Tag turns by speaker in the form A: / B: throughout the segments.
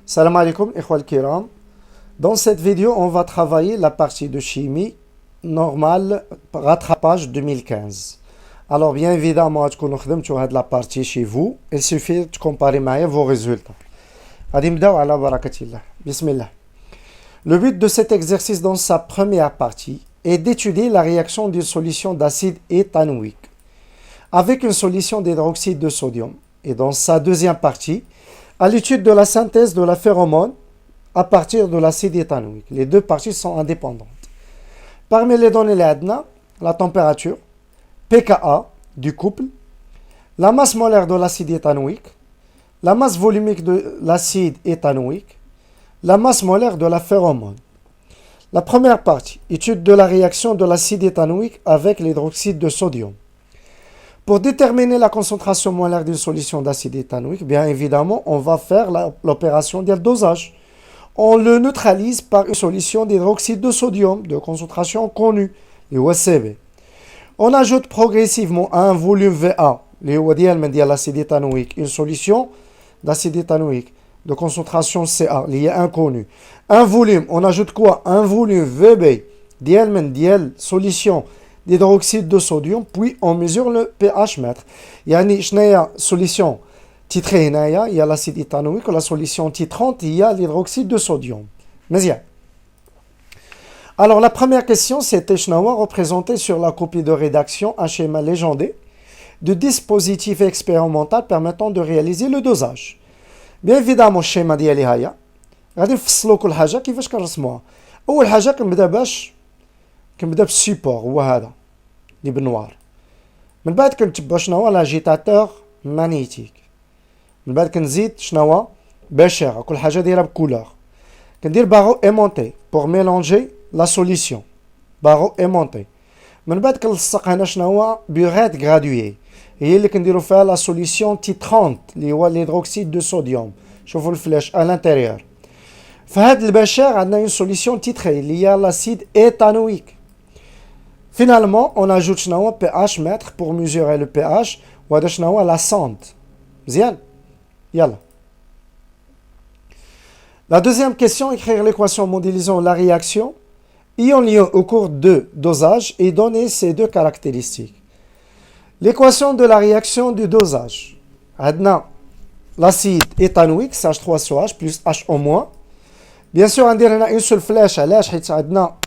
A: Salam alaikum, ikhwal kiram. Dans cette vidéo, on va travailler la partie de chimie normale, rattrapage 2015. Alors, bien évidemment, tu connais la partie chez vous. Il suffit de comparer vos résultats. Bismillah. Le but de cet exercice dans sa première partie est d'étudier la réaction d'une solution d'acide éthanoïque avec une solution d'hydroxyde de sodium. Et dans sa deuxième partie, à l'étude de la synthèse de la phéromone à partir de l'acide éthanoïque. Les deux parties sont indépendantes. Parmi les données, la température, pKa du couple, la masse molaire de l'acide éthanoïque, la masse volumique de l'acide éthanoïque, la masse molaire de la phéromone. La première partie, étude de la réaction de l'acide éthanoïque avec l'hydroxyde de sodium. Pour déterminer la concentration molaire d'une solution d'acide éthanoïque, bien évidemment, on va faire l'opération de dosage. On le neutralise par une solution d'hydroxyde de sodium de concentration connue, le OSCB. On ajoute progressivement à un volume VA, l'acide éthanoïque, une solution d'acide éthanoïque de concentration CA, liée inconnue. Un volume, on ajoute quoi? Un volume VB, solution d'hydroxyde de sodium, puis on mesure le pH mètre. Yani, solution titrée, il y a l'acide éthanoïque, la solution titrante, il y a l'hydroxyde de sodium. Mais alors, la première question, c'était représenter sur la copie de rédaction un schéma légendé de dispositif expérimental permettant de réaliser le dosage. Bien évidemment, le schéma ديالي هيا غادي نفصلوا كل حاجه كيفاش كنرسموها. اول حاجه كنبدا بالسيبور هو هذا اللي بالنوار. من بعد كنتبع شنو هو لاجيتاتور مانيتيك. من بعد كنزيد شنو هو بشره كل حاجه دايره بكولور. كندير باغو ايمونتي بور ميلونجي لا سوليسيون. باغو ايمونتي. من بعد كنلصق هنا شنو هو بيغيت غرادوي. هي اللي كنديرو فيها لا سوليسيون تي 30 اللي هو l'hydroxyde de sodium. شوفوا الفلاش à l'intérieur. فهاد البشر عندنا une solution titrée اللي هي l'acide éthanoïque. Finalement, on ajoute شنو هو pH mètre pour mesurer le pH وهذا شنو هو la sonde. مزيان؟ يلا. La deuxième question, écrire l'équation modélisant la réaction ayant lieu au cours de dosage et donner ces deux caractéristiques. L'équation de la réaction du dosage. Adna, l'acide éthanoïque, CH3SOH plus H au moins. Bien sûr, on a une seule flèche à l'âge,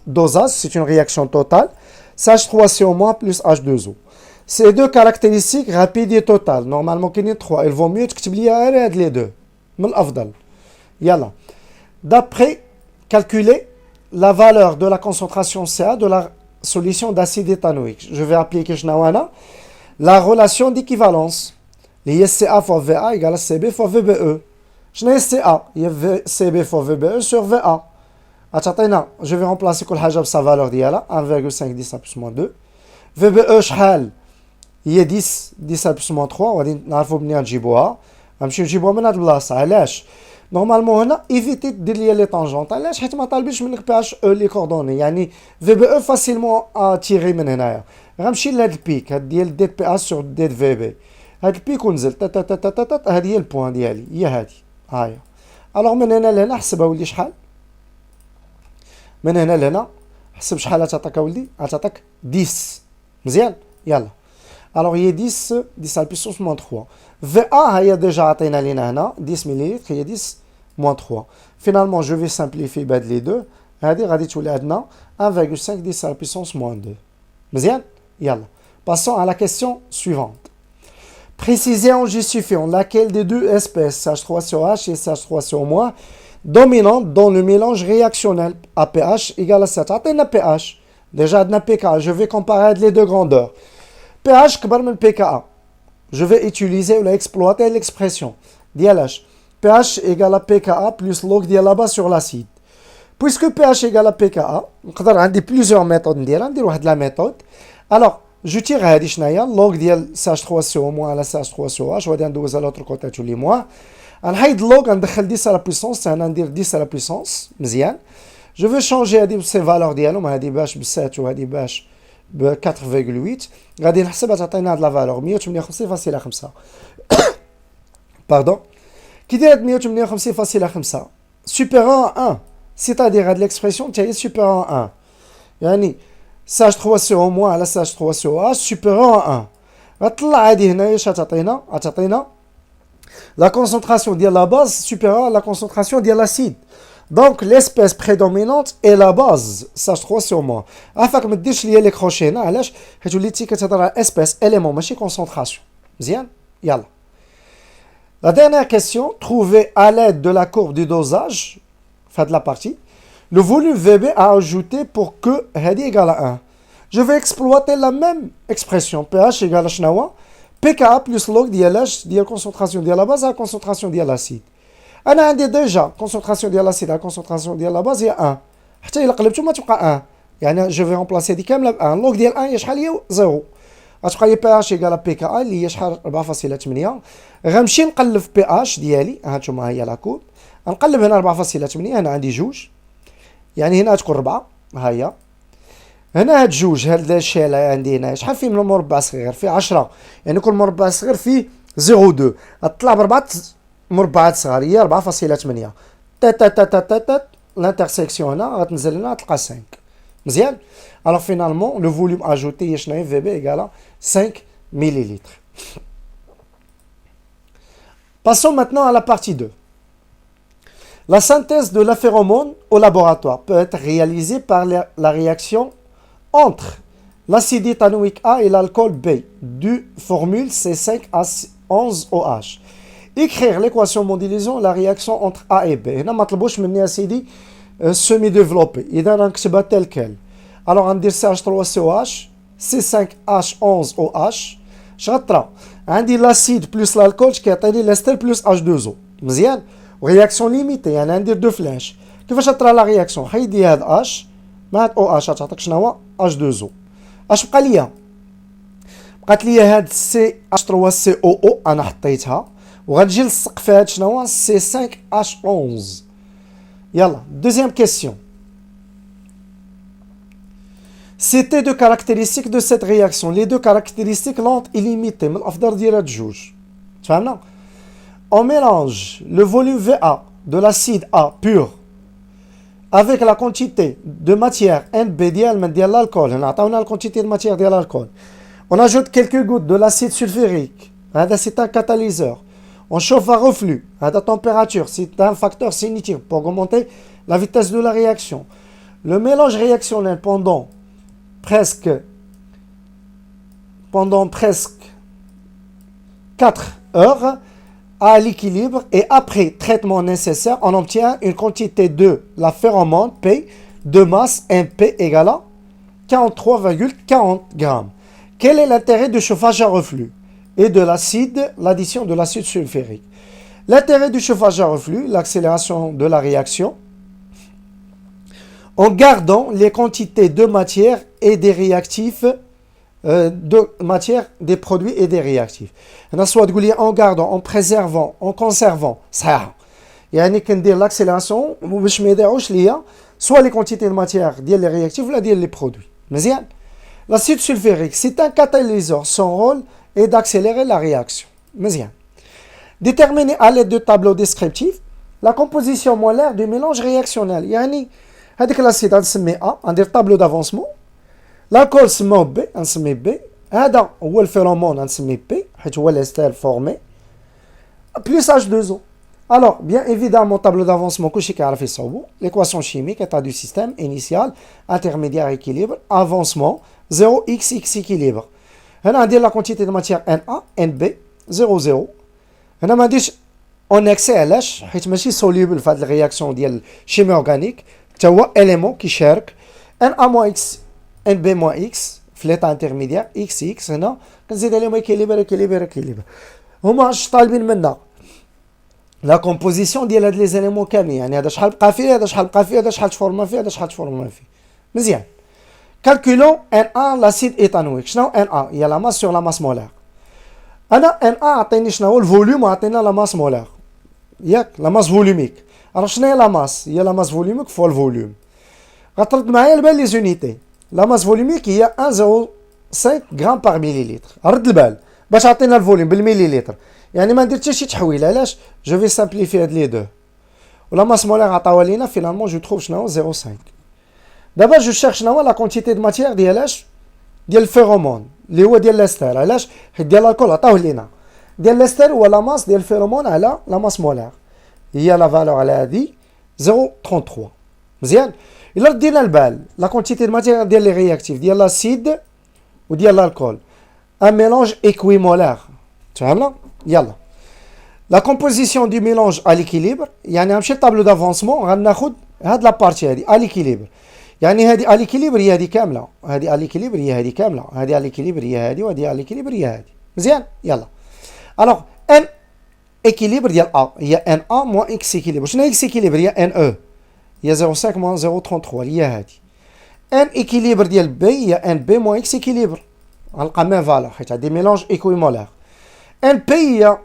A: dosage, c'est une réaction totale. CH3CO- plus H2O. Ces deux caractéristiques rapides et totales, normalement, il y a trois. Il vaut mieux que tu aies les deux. Yalla. D'après, calculer la valeur de la concentration CA de la solution d'acide éthanoïque. Je vais appliquer la relation d'équivalence. Les CA fois VA égale CB fois VBE. Je n'ai CA, il y a CB fois VBE sur VA. Je vais remplacer sa valeur d'IALA, 1,5 10 à plus moins 2. VBE, il y a 10 10 à plus moins 3. On va venir نجيبوها. نمشي نجيبوها من هاد البلاصة. علاش؟ نورمالمون هنا ايفيتي دير لي لي طونجونت. علاش؟ حيت ما طالبينش منك بي اش او لي كوردوني. يعني VBE فاسيلمون تيغي من هنايا. غنمشي لهاد البيك هاد ديال ديت بي اس سور ديت في بي. هاد البيك ونزل هادي هي البوان ديالي هي هادي هاهي. الوغ من هنا لهنا حسبها ولدي شحال؟ من هنا لهنا حسب شحال غتعطيك اولدي؟ غتعطيك 10. مزيان؟ يلا. الوغ هي 10 10 على بيسونس موان 3. في ا هي ديجا عطينا لينا هنا 10 مليلتر هي 10 موان 3. فينالمون جو في سامبليفي بهاد لي دو. هادي غادي تولي عندنا 1,5 10 على بيسونس موان 2. مزيان؟ يلا. Passons à la question suivante. Précisez en justifiant laquelle des deux espèces, CH3COH et CH3CO-, dominante dans le mélange réactionnel à pH égale à 7. Attends pH. Déjà, on a pKa. Je vais comparer les deux grandeurs. pH كبر من pKa. Je vais utiliser ou exploiter l'expression. DLH. pH égale à pKa plus log de là-bas sur l'acide. Puisque pH égale à pKa, on a plusieurs méthodes. On a la méthode. Alors, je tire هذه شناهي log ديال CH3CO- على CH3SOH وغادي ندوز على l'autre côté تولي موان. غنحيد log غندخل 10 على puissance هنا ندير 10 على puissance مزيان. Je vais changer هذه سي فالور ديالهم هذه باش ب 7 وهذه باش ب 4,8. غادي نحسبها تعطينا هاد لا فالور 158.5. Pardon. كي داير 158.5 supérieur à 1 c'est-à-dire هاد l'expression تاهي supérieur à 1 يعني sage 3 sur au moins على sage 3 sur h supérieur à 1 غطلع هادي هنايا اش غتعطينا la concentration ديال la base supérieure à la concentration ديال l'acide. Donc l'espèce prédominante est la base, sage 3 sur moi. Afin ما ديرش ليا لي كروشي هنا علاش حيت وليتي كتهضر على espèce élément ماشي concentration. مزيان يلا. La dernière question, trouvez à l'aide de la courbe du dosage, fin de la partie, le volume VB à ajouter pour que هذه égale à 1. Je vais exploiter la même expression, pH égale à شنو pKa plus log ديال concentration ديال la base à la concentration ديال l'acide. انا عندي ديجا concentration ديال l'acide à la concentration ديال la base هي 1. حتى الا قلبتو ما تبقى 1. يعني je vais remplacer دي كامله ب 1. log ديال 1 هي شحال هي 0. غتبقى لي pH égale à pKa اللي هي شحال 4.8. غنمشي نقلب في pH ديالي هانتوما هي لاكود. نقلب هنا 4.8 هنا عندي جوج. يعني هنا تكون 4 ها هي. هنا هاد جوج هاد الشيله عندي هنا شحال فيه من مربع صغير فيه 10 يعني كل مربع صغير فيه 0.2 طلع بربعه مربعات صغار هي 4.8 تا لانترسيكسيون هنا غتنزل هنا تلقى 5 مزيان alors finalement le volume ajouté هي شنو هي VB égale 5 millilitres. Passons maintenant à la partie 2. La synthèse de la phéromone au laboratoire peut être réalisée par la réaction entre l'acide éthanoïque A et l'alcool B du formule C5H11OH. Écrire l'équation modélisant la réaction entre A et B. هنا ما طلبوش مني اسيدي semi-développé. إذا غنكتبها tel quel. Alors غندير CH3COH C5H11OH. اش غطرا؟ عندي l'acide plus l'alcool كيعطيني l'ester plus H2O. مزيان؟ réaction limitée يعني ندير دو فلاش. كيفاش غطرا لا رياكسيون؟ حيدي هاد اش مع هاد او اش غتعطيك شنو هو H2O. اش بقى ليا؟ بقات ليا هاد سي اش 3 سي او او انا حطيتها وغنجي نلصق فيها هاد شنو هو سي 5 اش 11. يلا دوزيام كيسيون. C'était deux caractéristiques de cette réaction. Les deux caractéristiques lentes et limitées. من الافضل ديال هاد جوج. تفهمنا؟ On mélange le volume VA de l'acide A pur avec la quantité de matière NB de l'alcool. On a la quantité de matière de l'alcool. On ajoute quelques gouttes de l'acide sulfurique. C'est un catalyseur. On chauffe à reflux. À la température, c'est un facteur cinétique pour augmenter la vitesse de la réaction. Le mélange réactionnel pendant presque 4 heures à l'équilibre et après traitement nécessaire, on obtient une quantité de la phéromone P de masse MP égale à 43,40 grammes. Quel est l'intérêt du chauffage à reflux et de l'acide, l'addition de l'acide sulfurique? L'intérêt du chauffage à reflux, l'accélération de la réaction, en gardant les quantités de matière et des réactifs de matière, des produits et des réactifs. Soit en gardant, en préservant, en conservant. Ça. Il y a l'accélération, soit les quantités de matière, les réactifs, ou les produits. Mais l'acide sulfurique, c'est un catalyseur. Son rôle est d'accélérer la réaction. Mais déterminer à l'aide de tableaux descriptifs la composition molaire du mélange réactionnel. هذيك l'acide نسميه A, ندير tableau d'avancement. L'alcool سموه B, نسميه B. هذا هو الفيرومون نسميه P, حيت هو l'ester formé. Plus H2O. Alors, bien évidemment, tableau d'avancement, كلشي كيعرف يصاوبو. L'équation chimique, état du système, initial, intermédiaire, équilibre, avancement, 0x équilibre. هنا ندير la quantité de matière Na, Nb, 0, 0. هنا ما نديرش en excès علاش؟ حيت ماشي soluble في هاد الرياكسيون ديال chimie organique. حتى هو élément كيشارك Na-X Nb-X في l'état intermédiaire XX هنا كنزيد عليهم équilibre هما اش طالبين منا لا كومبوزيسيون ديال هاد لي زيليمون كاملين يعني هذا شحال بقى فيه هذا شحال بقى فيه هذا شحال تفورما فيه هذا شحال تفورما فيه مزيان كالكولون Na l'acide éthanoïque شنو Na هي لا ماس سور لا ماس مولار انا Na عطيني شنو هو الفوليوم عطينا لا ماس مولار ياك لا ماس فوليوميك alors شنو هي لا ماس هي لا ماس فوليوميك فوا الفوليوم غترد معايا البال لي زونيتي لا ماس فوليوميك هي 1,05 غرام بار مليلتر رد البال باش عطينا الفوليوم بالمليلتر يعني ما ندير حتى شي تحويل. علاش؟ جو في سامبليفي هاد لي دو. ولا ماس مولير عطاوها لينا فينالمون جو تروف شنو هو 0.5. دابا جو شيرش شنو هو لا كونتيتي دو ماتيير ديالاش ديال الفيرومون اللي هو ديال لاستر. علاش؟ حيت ديال الكول عطاوه لينا. ديال لاستر هو لا ماس ديال الفيرومون على لا ماس مولير، هي لا فالور على هادي 0.33. مزيان. الا ردينا البال لا كونتيتي دو ماتيير ديال لي رياكتيف ديال لاسيد وديال الكول ان ميلونج ايكويمولار. فهمنا؟ يلا لا كومبوزيسيون دو ميلونج ا ليكيليبر، يعني غنمشي للطابلو دافونسمون غناخد هاد لابارتي هادي ا ليكيليبر، يعني هادي ا ليكيليبر هي هادي كامله، هادي ا ليكيليبر هي هادي كامله، هادي ا ليكيليبر هي هادي، وهادي ا ليكيليبر هي هادي. مزيان. يلا الوغ ان ايكيليبر ديال ا هي ان ا موان اكس ايكيليبر. شنو هي اكس ايكيليبر؟ هي ان او، هي 0.5 موان 0.33 هي هادي. ان ايكيليبر ديال بي هي ان بي موان اكس ايكيليبر، غنلقى ميم فالور حيت عندي ميلونج ايكويمولار. ان بي هي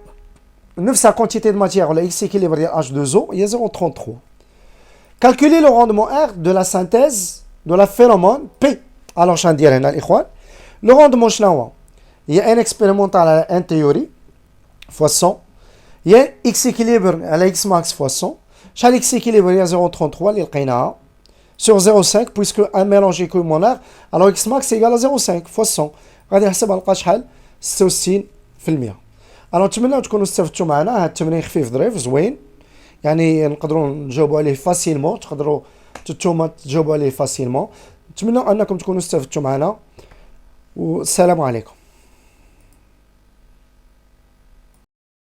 A: نفس la quantité de matière ولا x équilibre ديال H2O هي 0.33. Calculer le rendement R de la synthèse de la phéromone P. Alors شندير هنا الإخوان le rendement شنو هو؟ هي n expérimental على n théorie fois 100 هي x équilibre على x max fois 100. شحال x équilibre هي 0.33 اللي لقيناها sur 0.5 puisque un mélange équimolar. Alors x max égale à 0.5 fois 100. غادي نحسبها نلقى شحال 66%. انا نتمنى تكونوا استفدتوا معنا. هذا التمرين خفيف ظريف زوين، يعني نقدروا نجاوبوا عليه فاسيلمون، تقدروا نتوما تجاوبوا عليه فاسيلمون. نتمنى انكم تكونوا استفدتوا معنا، والسلام عليكم.